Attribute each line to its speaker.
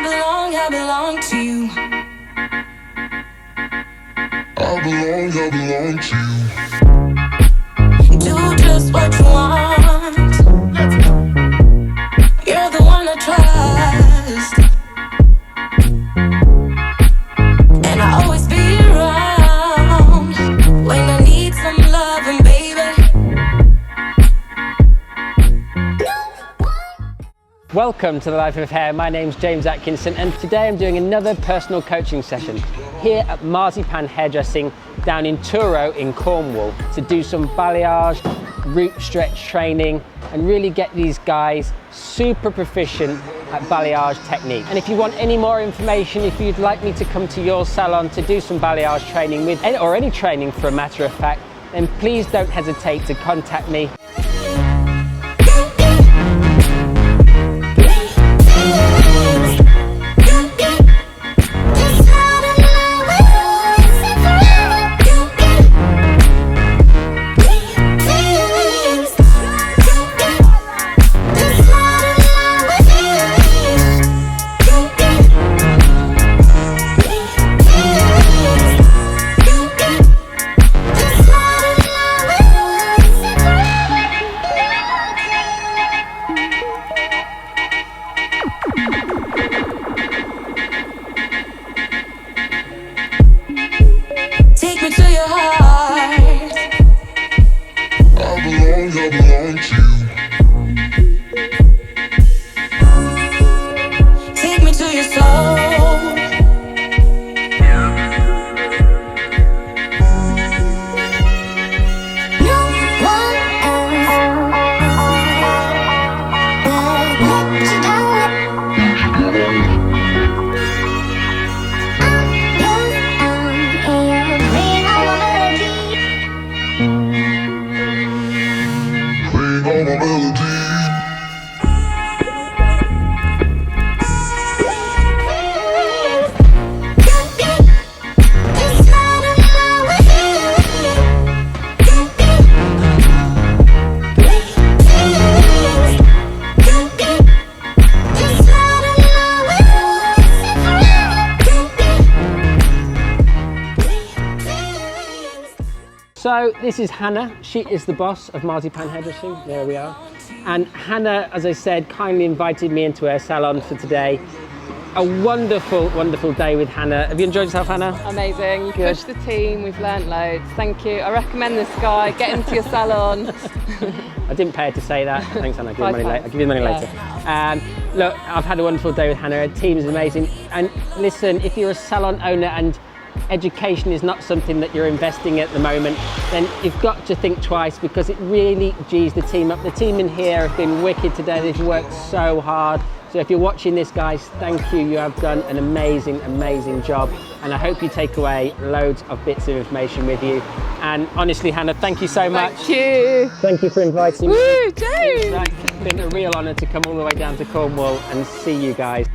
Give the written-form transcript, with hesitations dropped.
Speaker 1: I belong to you. I belong to you. Do just what you want. You're the one I trust, and I always be around when I need some loving, baby.
Speaker 2: Welcome to the Life of Hair. My name's James Atkinson, and today I'm doing another personal coaching session here at Marzipan Hairdressing down in Truro in Cornwall to do some balayage, root stretch training, and really get these guys super proficient at balayage technique. And if you want any more information, if you'd like me to come to your salon to do some balayage training with, or any training for a matter of fact, then please don't hesitate to contact me.
Speaker 1: Take me to your heart. I belong to you. Take me to your soul.
Speaker 2: So this is Hannah. She is the boss of Marzipan Hairdressing. There we are. And Hannah, as I said, kindly invited me into her salon for today. A wonderful, wonderful day with Hannah. Have you enjoyed yourself, Hannah?
Speaker 3: Amazing. You pushed the team. We've learnt loads. Thank you. I recommend this guy. Get into your salon.
Speaker 2: I didn't pay her to say that. Thanks, Hannah. I'll give you the money later. Look, I've had a wonderful day with Hannah. Her team is amazing. And listen, if you're a salon owner and education is not something that you're investing at the moment, then you've got to think twice, because it really G's the team up. The team in here have been wicked today. They've worked so hard. So if you're watching this, guys, thank you. You have done an amazing, amazing job. And I hope you take away loads of bits of information with you. And honestly, Hannah, thank you so much.
Speaker 3: Thank you.
Speaker 2: Thank you for inviting me.
Speaker 3: Woo, James.
Speaker 2: It's been a real honour to come all the way down to Cornwall and see you guys.